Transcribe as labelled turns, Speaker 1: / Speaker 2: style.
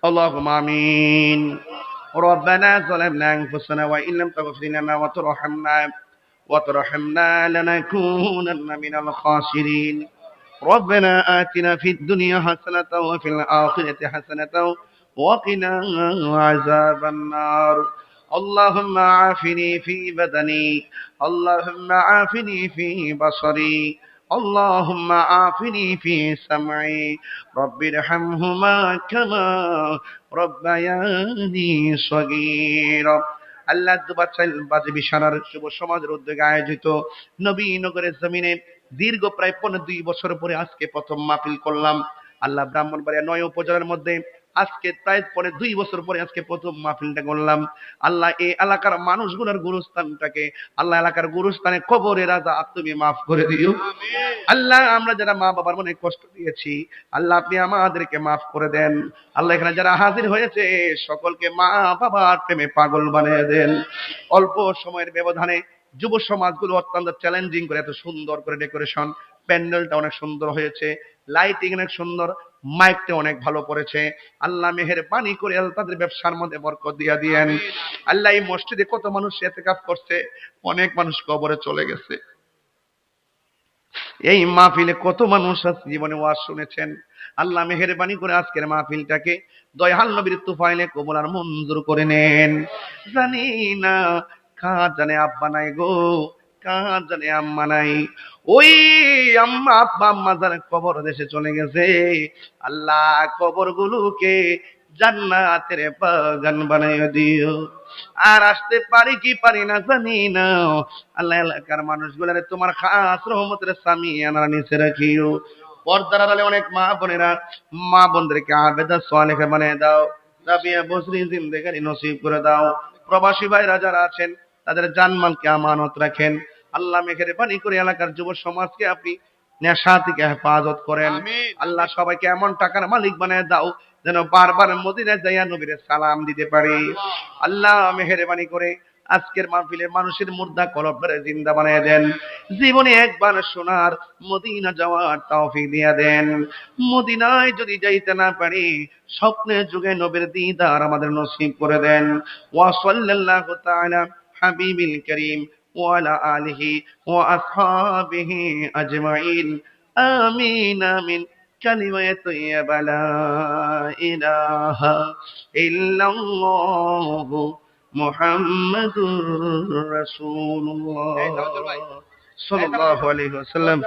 Speaker 1: اللهم آمين. ربنا ظلمنا أنفسنا وإن لم تغفر لنا وترحمنا لنكونن من الخاسرين. ربنا آتنا في الدنيا حسنة وفي الآخرة حسنة وقنا عذاب النار. اللهم عافني في بدني، اللهم عافني في بصري، اللهم عافني في سمعي. رب ارحمهما كما ربياني صغيرا। আল্লাহ দুবাচাইল বাজে বিশারার যুব সমাজের উদ্যোগে আয়োজিত নবীনগরের জমিনে দীর্ঘ প্রায় 2.5 বছর পরে আজকে প্রথম মাহফিল করলাম। আল্লাহ ব্রাহ্মণবাড়িয়া 9 উপজেলার মধ্যে আজকে প্রায় 2 বছর পরে আজকে প্রথম মাহফিলটা করলাম। আল্লাহ এই এলাকার মানুষগুলোর গুরুস্থানটাকে, আল্লাহ এলাকার গুরুস্থানে কবরের আযাব তুমি মাফ করে দিও। আল্লাহ আমরা যারা মা বাবার মনে কষ্ট দিয়েছি, আল্লাহ আপনি আমাদেরকে মাফ করে দেন। আল্লাহ এখানে যারা হাজির হয়েছে সকলকে মা বাবার প্রেমে পাগল বানিয়ে দেন। অল্প সময়ের ব্যবধানে যুব সমাজগুলো অত্যন্ত চ্যালেঞ্জিং করে এত সুন্দর করে ডেকোরেশন, প্যান্ডেলটা অনেক সুন্দর হয়েছে, লাইটিং অনেক সুন্দর, মাইকটা অনেক ভালো পড়েছে। আল্লাহ মেহেরবানি করে আল্লাহ তাদের ব্যবসার মধ্যে বরকত দিয়া দিয়েন। আল্লাহ এই মসজিদে কত মানুষ ইতিকাফ করছে, অনেক মানুষ কবরে চলে গেছে। এই মাহফিলে কত মানুষ জীবনে ওয়াজ শুনেছেন। আল্লাহ মেহেরবানি করে আজকের মাহফিলটাকে দয়াল নবীর তুফাইলে কবুল আর মঞ্জুর করে নেন। জানি না কার জানে আব্বা নাই গো, কার জানে আম্মা নাই। ওই আম্মা আব্বা আম্মা যারা কবর দেশে চলে গেছে, আল্লাহ কবর গুলোকে জান্নাতের বাগান বানাইয়া দিও। আর আসতে পারি কি পারি না জানি না, আল্লাহ এলাকার মানুষগুলারে তোমার খাস রহমতের সামিয়ানার নিচে রাখিও। পর্দার আড়ালে অনেক মা বোনেরা, মা বোনদেরকে আবেদা সালেহা বানিয়ে দাও, রাবিয়া বসরি জিন্দেগানি নসিব করে দাও। প্রবাসী ভাইরা যারা আছেন তাদের জানমালকে আমানত রাখেন। আল্লাহ মেহেরবানি করে এলাকার যুব সমাজকে আপনি নেশা থেকে হেফাজত করেন। আল্লাহ সবাইকে এমন টাকার মালিক বানিয়ে দাও যেন বারবার মদিনায় যাইয়া নবীর সালাম দিতে পারি। আল্লাহ মেহেরবানি করে আজকের মাহফিলে মানুষের মুর্দা কলবরে জিন্দা বানিয়ে দেন। জীবনে একবার সোনার মদিনা যাওয়ার তৌফিক দিয়া দেন। মদিনায় যদি যাইতে না পারি, স্বপ্নের যুগে নবীর দিদার আমাদের নসিব করে দেন। ওয়া সাল্লাল্লাহু তাআলা হাবিবিল কারীম ওয়া আলা আলিহি ওয়া আসহাবিহি আজমাইন। আমিন আমিন। কালিমায়ে তাইয়্যিবা লা ইলাহা ইল্লাল্লাহু মুহাম্মাদুর রাসূলুল্লাহ সাল্লাল্লাহু আলাইহি ওয়াসাল্লাম।